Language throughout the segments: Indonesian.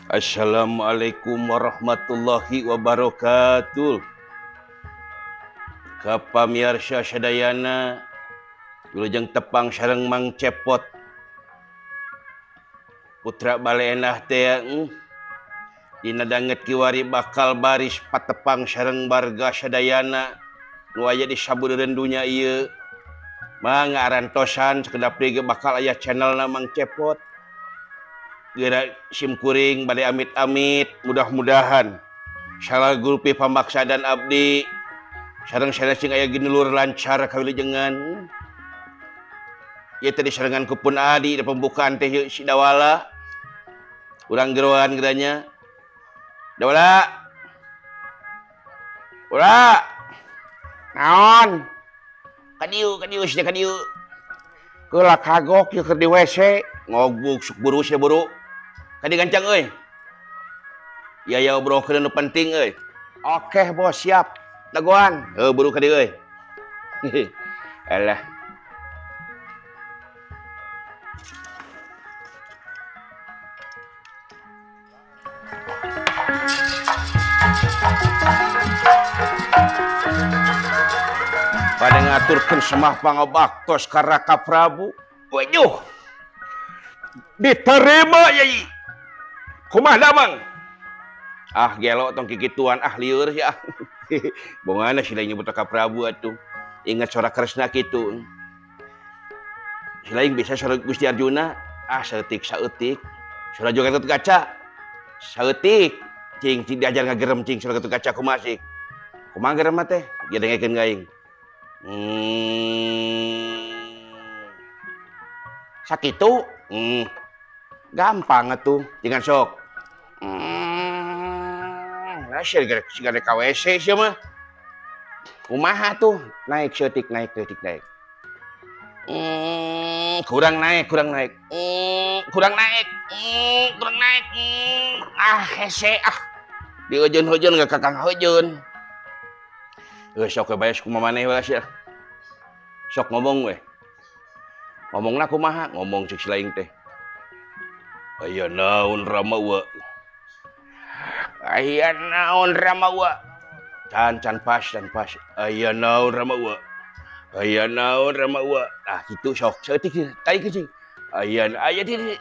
Assalamualaikum warahmatullahi wabarakatuh. Kapamiarsa sadayana wilujeng tepang sareng Mang Cepot putra baleenah teh dina danget kiwari bakal baris patepang sareng barga sadayana nu aya di sabeureun dunya ieu mangarantosan sakedap deui bakal aya channelna Mang Cepot. Geura sim kuring bade amit-amit mudah-mudahan salah gulupi pamaksadan abdi sareng sanesing aya ginulur lancar kawilujengan ieu teh disarengan ku pun adi di pembukaan teh si Dawala urang geroan geranya Dawala ura naon kadieu sia kadieu keula kagok ieu keur di WC ngobuk sok buru sia buru kadi gancang euy. Ya obrolkeun nu penting euy. Oke bos siap. Dagoan. Buru kadi euy. Alah. Pada ngaturkeun semah pangabaktos ka Raka Prabu. Waduh. Diterima yai. Kumaha damang? Ah gelo tong kikituan lieur ya. Bongana si lain nyebut Raka Prabu atuh. Ingat sora Kresna kitu. Si lain bisa sora Gusti Arjuna, saeutik saeutik. Sora juga Gatut Kaca. Saeutik. Cing diajar ngagerem cing sora Gatut Kaca kumaha sih? Kumaha gerem teh? Dia dengekeun gaing. Sakitu? Gampang atuh, jangan sok. Nah, sigana KWC sia mah. Kumaha tuh? Naik seutik naik teutik naik. Kurang naik. Kurang naik. Hese ah. Di hujan-hujan enggak kakang hujan. Sok we bae kumaha maneh we sia. Sok ngomong we. Ngomongna kumaha? Ngomong cek si laing teh. Aya naon Ramawa? Aya naon Ramawa? Can pas. Aya naon Ramawa? Aya naon Ramawa? Ah kitu sok seutik tai ke cing. Aya di.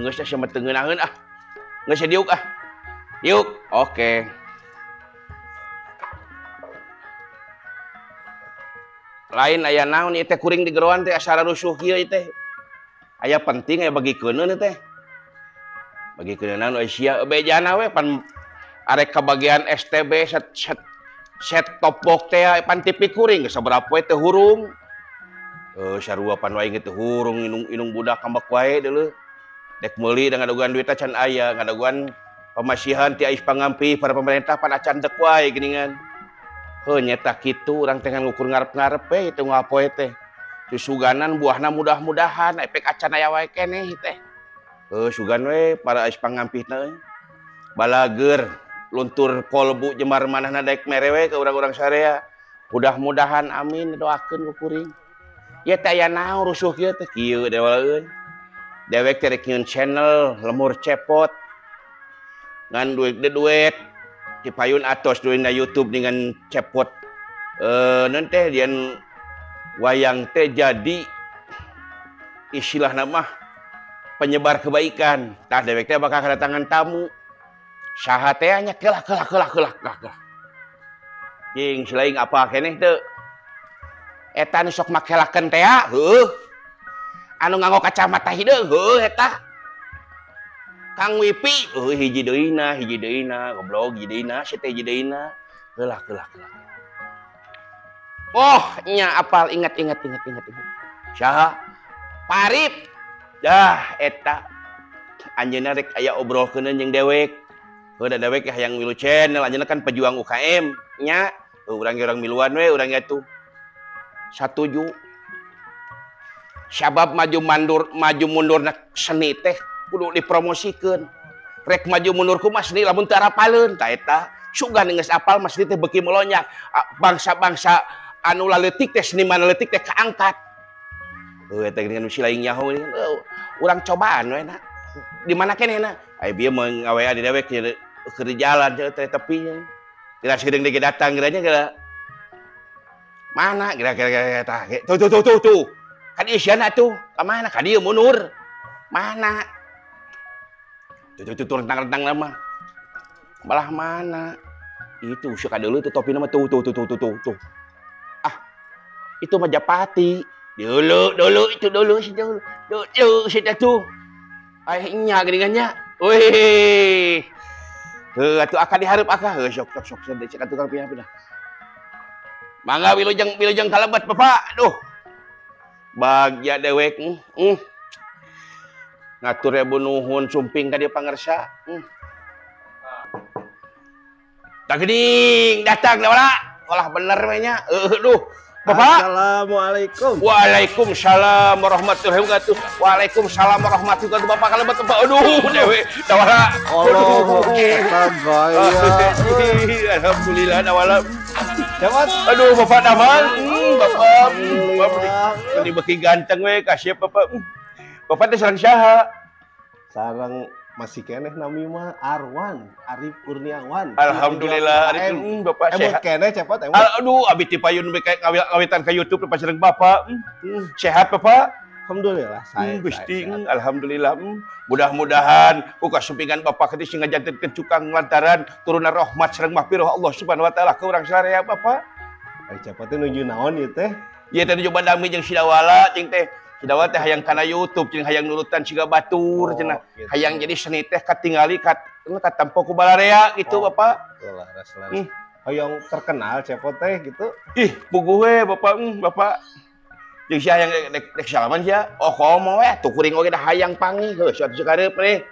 Geus sia mah teu ngeunaheun ah. Geus sia diuk ah. Diuk. Oke. Lain aya naon ieu teh kuring di geroan teh asal rusuh kieu teh. Aya penting aya bagikeun teh. Bagikeun naon sia bejana we pan arek ka bagian STB set top box teh pan TV kuring geus sabaraha poe teh hurung. Sarua pan wae teh hurung inung budak kambak wae deuleu. Dek meuli da ngadogan duit can aya, ngadogan pamasihan ti ais pangampi para pemerintah pan acan dek wae geuningan. Heuh nyata kitu urang teh ngukur ngarep-ngarep we itu ngapoe teh. Susuganan buahna mudah-mudahan efek acan aya wae keneh teh. Sugan we para ais pangampihna balager luntur kolbu jemar manahna daek mere we ka urang-urang sarea. Mudah-mudahan amin doakeun ku kuring. Ieu teh aya naon rusuh kieu teh kieu dewaleun. Dewek teh rek nyieun channel Lemur Cepot. Ngan duit ti payun atos duitna YouTube dengan Cepot. Naon teh dian wayang teh jadi istilahna mah penyebar kebaikan. Tah dewek teh bakal kedatangan tamu. Saha teh nya kelah. Cing selain apa keneh teu? Eta nu sok makelakeun teh heuh. Anu nganggo kacamata hideung heuh eta. Kang Wipi hiji deuna goblok hiji deuna si teh hiji deuna. Kelah. Oh, nya apal ingat. Saha? Parip. Dah eta anjeunna rek aya obrolkeun jeung dewek. Heuh da dewek hayang milu channel anjeunna kan pejuang UKM nya. Urang miluan we urang atuh. Satuju. Sabab maju mundurna seni teh kudu dipromosikeun. Rek maju mundur ku mah seni lamun teu arapaleun tah eta Sugan geus apal masjid teh beuki melonyak. Bangsa-bangsa anu laletik teh seniman laletik teh kaangkat. Eta dengan si laing nyaho urang cobaan we na. Di mana keneh na? Ai bieu mengawea di dewek keur di jalan teh tepinya. Kira seudeung ge datang kiranya kira. Mana kira-kira tah. Tuh. Kan isiana tuh. Ka mana? Ka dieu mundur. Mana? Tuh rentang-rentang nama. Malah mana? Itu suka dulu tuh topi nama tuh. Ah, itu Majapahit. Dulu tuh. Akhirnya geningannya. Wih. Atuh akan diharap akah. Sok sedek cek tukang pindah. Mangga wilujeng kalebat Bapak. Duh. Bagja dewek. Ngatur ya nuhun sumping ka dieu pangarsa. Tak geuning datang da wala. Olah bener we nya. Duh. Bapak. Assalamualaikum. Waalaikumsalam warahmatullahi wabarakatuh. Waalaikumsalam warahmatullahi wabarakatuh. Bapak kalebat Bapak. Aduh, dewe da wala. Allah. Alhamdulillah da wala. Jawab. Aduh, Bapak damang. Bapak ini beki ganteng we kasih Bapak. Bapak teh sareng saha? Sareng masih keneh nami mah Arwan, Arif Kurniawan. Alhamdulillah, Arif Bapak sehat. Keneh cepet Aduh, abi ti payun kayak ngawitan ka YouTube pas sareng Bapak. Sehat Bapak? Alhamdulillah, saya. Gusti, alhamdulillah. Mudah-mudahan ku kasumpingan Bapak teh sing ngajantenkeun cukang lantaran turunan rahmat sareng mahfirah Allah Subhanahu wa taala ka urang sadaya Bapak. Ai cepet teh nuju naon ieu teh? Ieu teh nuju bandami jeung sidawala cing teh. Sidawala teh hayang kana YouTube jeung hayang nurutan siga batur cenah. Gitu. Hayang jadi seni teh katingali katampo ku balarea gitu Bapak. Laras. Hoyong terkenal cepet teh gitu. Ih, puguh we Bapak, Bapak. Jeung sia hayang dek salaman sia. Oh, komo we atuh kuring oge dah hayang panggih. Heuh, suatu sakareup we.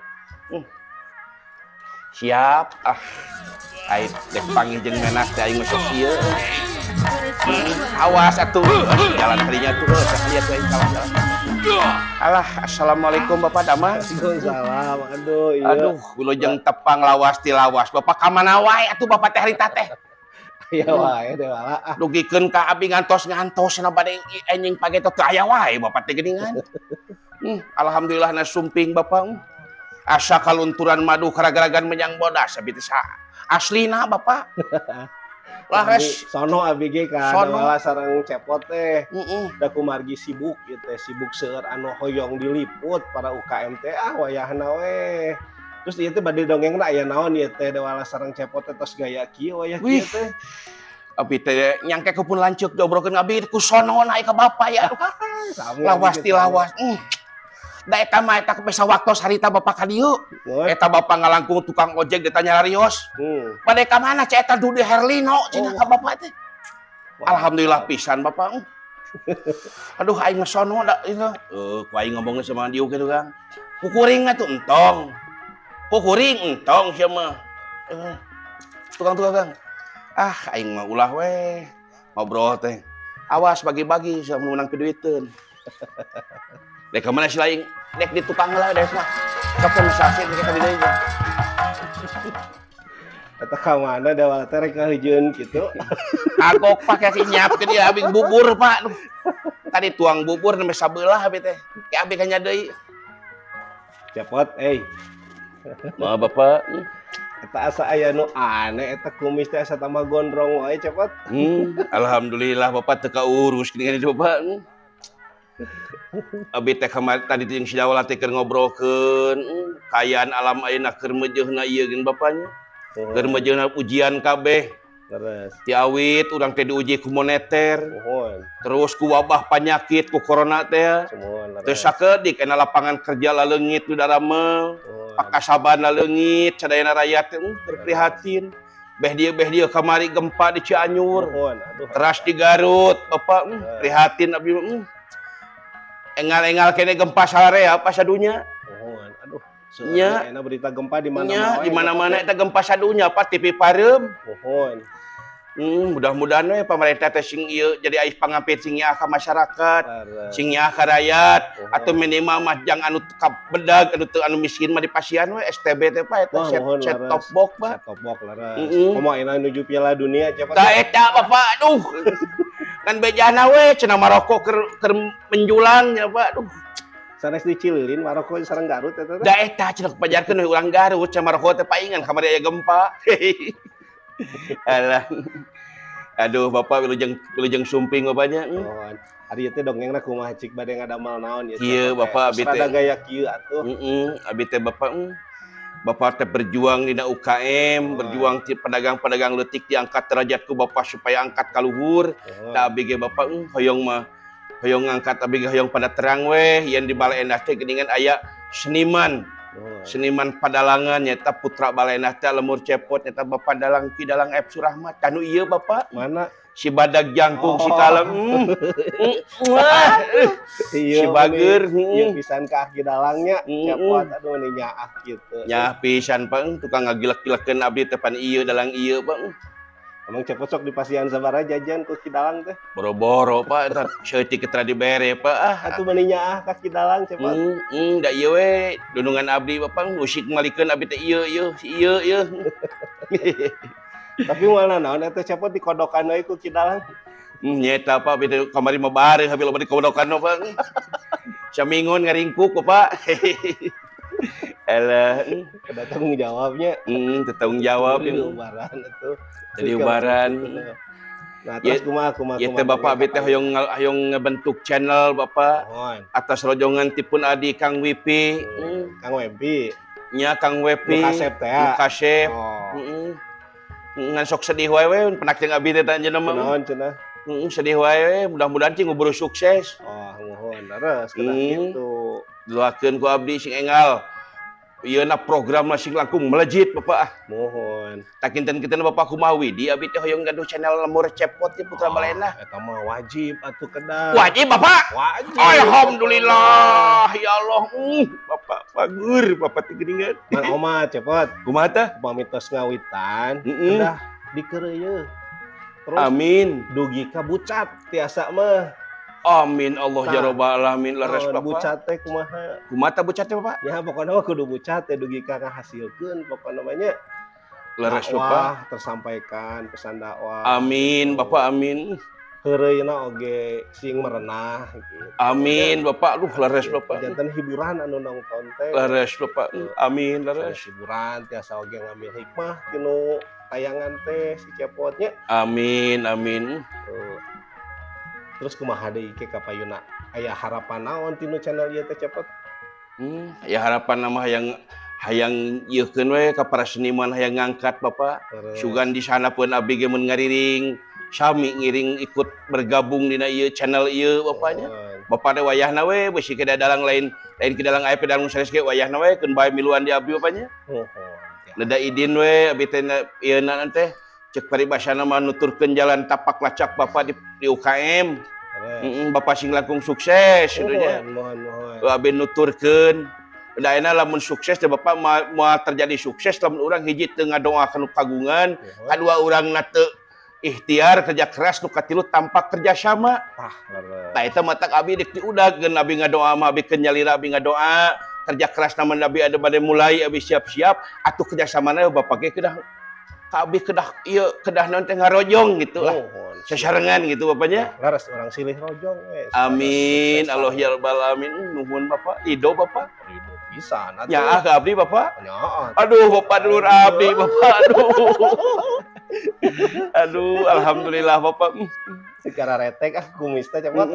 Siap. Ai dek panggih jeung menak teh aing masuk ieu. Awas atuh. Jalan kalinya tuh, lihat we jalan. Alah, assalamualaikum Bapak Damang. Waalaikumsalam. Aduh, iya. Aduh, wilujeng tepang lawas ti lawas. Bapak ka mana wae atuh Bapak teh harita teh. Iya wae teh wala. Dugikeun ka abi ngantos na bade enjing page teh aya wae Bapak teh geuningan. Alhamdulillah na sumping Bapak. Asa kalunturan madu karagaragan menyang bodas abi teh aslina Bapak. Lares sono abi ge ka wala sareng cepot teh. Da kumargi sibuk ieu teh sibuk seueur anu hoyong diliput para UKM teh wayahna we. Terus ieu teh bade dongengna aya naon ieu teh da wala sareng cepot teh tos gaya kieu wayah kieu teh. Abi teh nyangke pun lanceuk diobrokeun abi ku sono naik ka Bapak ya. Lawas ti lawas. Da eta mah eta kepesa waktos harita Bapak ka dieu. Eta Bapak ngalangkung tukang ojek ditanya larios. Bade ka mana cek eta Dude Herlino cenah ka Bapak teh. Alhamdulillah pisan Bapak. Aduh aing mah sono da itu. Ku aing ngomongna sama dieu kitu Kang. Kukuring atuh entong. Kukuring entong sia mah. Tukang-tukang. Aing mah ulah we. Ngobrol teh. Awas bagi-bagi sia menang piduiteun. Dek kemana si lain? Dek di tukang lah, dek mah. Sok masasi dek tadi deui. Eta ka mana da wala teh rek ngaheujeun kitu. Kagok pake nyiapkeun ieu abi bubur, Pak. Tadi tuang bubur nembe sabelah abi teh. Ki abi kanya deui. Cepot, Maaf Bapak. Eta asa aya nu aneh eta kumis teh asa tambah gondrong wae cepot. Alhamdulillah Bapak teu kaurus geuningan itu Bapak. Abi teh kemarin tadi jeung si Dawala teh keur ngobrolkeun kayaan alam ayeuna keur meujeunna ieu geun bapanya. Keur meujeunna ujian kabeh. Terus ti awit urang teh diuji ku moneter. Terus ku wabah penyakit ku corona teh. Teu sakedik ena lapangan kerja laleungit nu daramel. Pakasaban laleungit sadayana rakyat teh terprihatin. Beh dia kamari gempa di Cianjur. Teras di Garut, Bapak prihatin abdi engal-engal kene gempa salarea apa sadunya. Aduh. Nya enak berita gempa di mana-mana. Di mana-mana eta gempa sadunya apa TV Parem. Mudah-mudahan we pemerintah teh sing ieu jadi ais pangampit sing nya ka masyarakat, sing nya ka rakyat atau minimal mah jang anu bedag anu miskin mah di pasien we STB teh pa eta set top box pa. Set top box laras. Komo ina nuju Piala Dunia cepet. Da eta Bapak aduh. Kan bejana we cenah Maroko keur menjulang nya Pak aduh. Sanes dicililin Maroko sareng Garut eta teh. Da eta cenah pajarkeun we urang Garut cenah Maroko teh paingan kamari aya gempa. Alah. Aduh Bapak wilujeng sumping bapaknya. Ari teh dongengna kumaha cik bade ngadamel naon ya. Kieu Bapak abi teh. Rada gaya kieu atuh. Abi teh Bapak teh berjuang dina UKM, berjuang ti pedagang-pedagang leutik diangkat derajatku Bapak supaya angkat ka luhur. Da abi ge Bapak hoyong ngangkat abi ge hoyong pada terang we yen di Balai Endah teh geuningan aya seniman padalangan nyata putra Balai Endah teh lemur cepot nyata Bapak Dalang Ki Dalang F Surahmat. Kanu ieu Bapak? Mana? Si badag jangkung si kalem. Si bager ieu pisan ka Ki Dalangnya cepot aduh ini nyaah kitu. Nyaah pisan Pak tukang ngagilek-gilekeun abdi teh pan ieu dalang ieu Pak. Emang cepet sok di pasian sabaraha jajan ku Ki Dalang teh? Boro-boro Pak eta seutik teu dibere Pak. Atuh meuni nyaah ka Ki Dalang cepet. Da ieu we dunungan abdi Bapak musik malikeun abdi teh ieu. Tapi mana naon eta cepet dikodokan deui ku Ki Dalang. Nyeta Pak abdi teh kamari mah bareng habil loba dikodokan Pak. Samingon ngaringkuk Pak. Alah, ada tanggung jawabnya. Tanggung jawab itu. Ubaran itu. Jadi ubaran. Nah, terus kumaha. Ya teh Bapak abdi teh hoyong ngebentuk channel Bapak. Atas rojongan tipun adi Kang Wipi. Kang Wipi. Nya Kang Wipi. Kasep. Ngan sok sedih wae penak jeung abdi teh tanjeun mah. Naon cenah? Sedih wae mudah-mudahan cing ngubur sukses. Nuhun leres kana kitu. Doakeun ku abdi sing enggal. Ieuna program sing langkung melejit Bapak. Mohon. Takinten-kinten Bapak kumaha widi abdi teh hoyong gaduh channel lemur cepot ti Putra Balai Endah. Eta mah wajib atuh kedah. Wajib Bapak? Wajib. Alhamdulillah ya Allah. Bapak bagur Bapak teh geuningan. Man oma cepot. Kumaha teh? Pamitos ngawitan. Kedah dikeureuyeun. Terus amin. Dugi ka bucat tiasa mah. Amin Allah ya rabbal alamin leres Bapak. Bucat teh kumaha? Kumaha bucat teh Bapak? Ya pokona mah kudu bucat teh dugi ka ngahasilkeun pokona mah nya. Leres Bapak tersampaikan pesan dakwah. Amin Bapak amin. Heureuyna oge sing merenah gitu. Amin Bapak aduh leres Bapak. Janten hiburan anu nongton teh. Leres Bapak. Amin leres. Hiburan tiasa oge ngambil hikmah tinu tayangan teh si cepotnya. Amin amin. Terus kumaha deui ke kapayuna? Aya harapan naon tinu channel ieu teh cepet? Ya harapan nama hayang ieukeun we ka para seniman hayang ngangkat Bapak. Sugan di sana pun abdi ge mun ngariring sami ngiring ikut bergabung dina ieu channel ieu Bapaknya. Bapak teh wayahna we beusi ke dalang lain ke dalang aya dalang sanes ge wayahna we keun bae miluan di abdi Bapaknya. Leda idin we abdi teh ieuna teh cek paribasana mah nuturkeun jalan tapak lacak Bapak di UKM. Bapak sing langkung sukses sebenarnya. Mohon. Abi nuturkeun. Da ayeuna lamun sukses teh Bapak moal terjadi sukses lamun urang hiji teu ngadoakeun kagungan, kadua urang teu ikhtiar kerja keras nu katilu tanpa kerja sama. Tah eta mah tak abi deuk diudagkeun abi ngadoa mah abi kenyalira abi ngadoa kerja keras namun abi ada bade mulai abi siap-siap atuh kerja samana Bapak ge kedah abi kedah naon teh ngarojong gitu lah. Sasarengan gitu Bapaknya. Laras orang silih rojong we. Amin. Allah ya rabbal alamin. Nuhun Bapak. Ridho Bapak. Ridho pisan atuh. Nyaah ka abdi Bapak? Nyaah. Aduh Bapak dulur abdi Bapak. Aduh alhamdulillah Bapak. Secara retek kumis teh cepot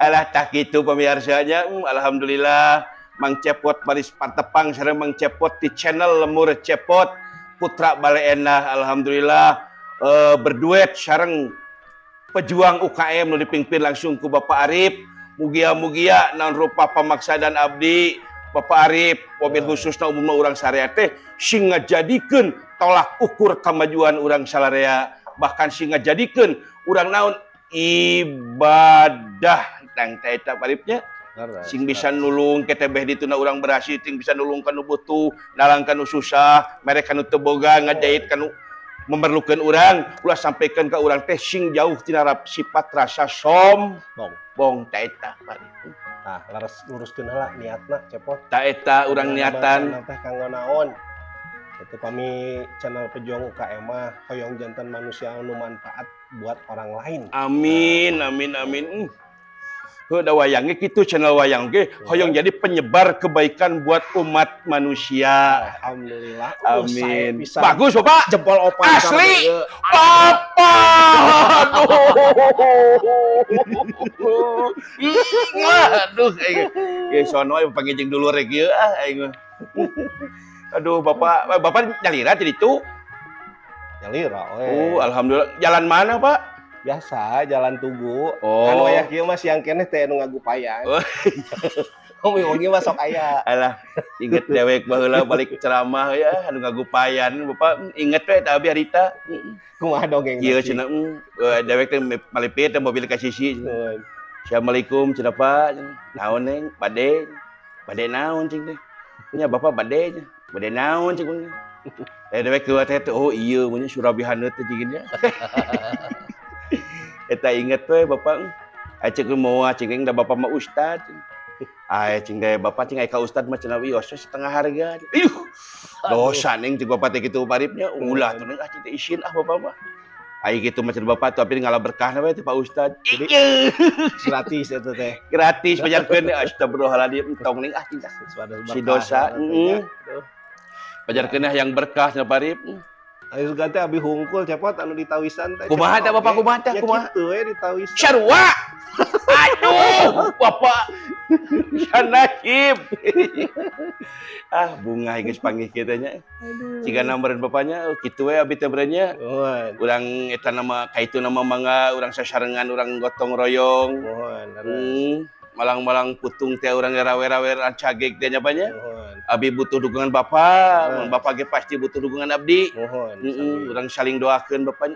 Alah tak kitu pamiarsanya. Alhamdulillah Mang Cepot baris partepang sareng Mang Cepot di channel Lemur Cepot Putra Balai Endah. Alhamdulillah berduet sareng pejuang UKM nu dipimpin langsung ku Bapak Arif. Mugia-mugia naon rupa pamaksadan abdi Bapak Arif wabil khususna umumna urang sarea teh sing ngajadikeun tolak ukur kemajuan urang salarea, bahkan sing ngajadikeun urang naon ibadah tang eta Arifnya. Sing bisa nulung ketebeh dituna urang berhasil, sing bisa nulung kanu butuh, nalang kanu susah, mereka kanu teu boga ngajait kanu memerlukan urang, ulah sampaikan ke urang teh sing jauh tina sifat rasa sombong ta eta bari. Nah, laras luruskeun heula niatna cepot. Ta eta urang niatan teh kanggo naon? Itu kami channel Pejuang UKM mah hoyong jantan manusia anu manfaat buat orang lain. Amin, amin, amin. Da wayangnya gitu channel wayang ge hoyong jadi penyebar kebaikan buat umat manusia. Alhamdulillah. Amin. Bagus Bapak. Jempol opa asli. Papa. Aduh. Aduh. Sono pangijing dulu rek ieu aing. Aduh Bapak nyalira jadi itu. Nyalira alhamdulillah. Jalan mana Pak? Biasa jalan Tugu. Kan wayah kieu mah siang keneh teh anu ngagupayan. Ngomong-ngomong mah sok aya. Alah, inget dewek baheula balik ceramah ya anu ngagupayan Bapak inget we teh abi harita. Kumaha dongeng? Ieu cenah dewek teh malipit teh mobil ka sisi. Assalamualaikum cenah Pak. Naon neng? Bade. Bade naon cing teh? Nya Bapak bade. Bade naon cing. Dewek keluar teh oh iya mun Surabi haneut teh cing nya. Eta inget we Bapak. Acek moal cing da Bapak mah ustad. Cing da Bapak cing ka ustad mah cenah wios setengah harga. Dosa ning cing Bapak teh kitu paripnya ulah tuh ning cing teh isin Bapak mah. Ai kitu mah cenah Bapak tapi ngalah berkah we teh Pak Ustad. Jadi gratis eta teh. Gratis pajarkeun astagfirullahaladzim entong ning cing si dosa. Pajarkeun yang berkah cenah parip. Ayo ganti abi hungkul cepot anu ditawisan teh. Kumaha teh Bapak kumaha teh kumaha? Kitu we ditawisan. Sarua. Aduh, Bapak. Sanakib. Bunga geus panggih kieu teh nya. Ciga nambareun bapaknya kitu we abi teh beureunya. Urang eta nama kaitu nama mangga urang sasarengan urang gotong royong. Malang-malang putung teh urang rawe-rawe cageg teh nya banyak. Abi butuh dukungan Bapak, Bapak ge pasti butuh dukungan abdi. Urang saling doakeun Bapak.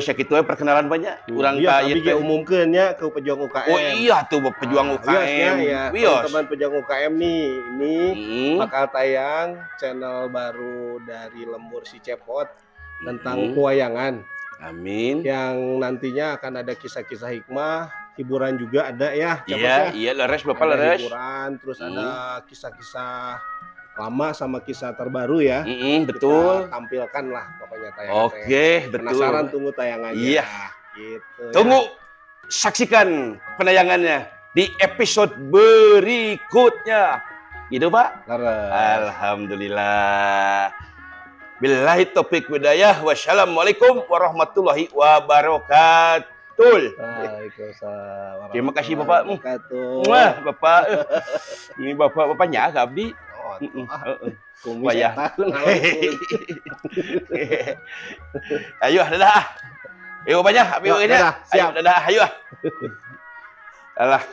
Sakitu we perkenalan banyak. Urang ka ieu teh umumkeun nya ke Pejuang UKM. Oh iya tuh Pejuang UKM. Teman-teman Pejuang UKM nih, ini bakal tayang channel baru dari Lembur si Cepot tentang pewayangan. Amin. Yang nantinya akan ada kisah-kisah hikmah, hiburan juga ada ya. Iya, leres Bapak leres. Hiburan, terus ada kisah-kisah lama sama kisah terbaru ya. Betul. Kita tampilkan lah pokoknya tayangan. Oke, betul. Penasaran tunggu tayangannya. Iya. Gitu. Tunggu, saksikan penayangannya di episode berikutnya. Gitu Pak? Alhamdulillah. Billahi taufik hidayah. Wassalamualaikum warahmatullahi wabarakatuh. Waalaikumsalam. Terima kasih Bapak. Wah, Bapak. Ini bapaknya abdi. Kumis Ayo dadah. Ayo banyak abi nya. Siap dadah ayo. Alah.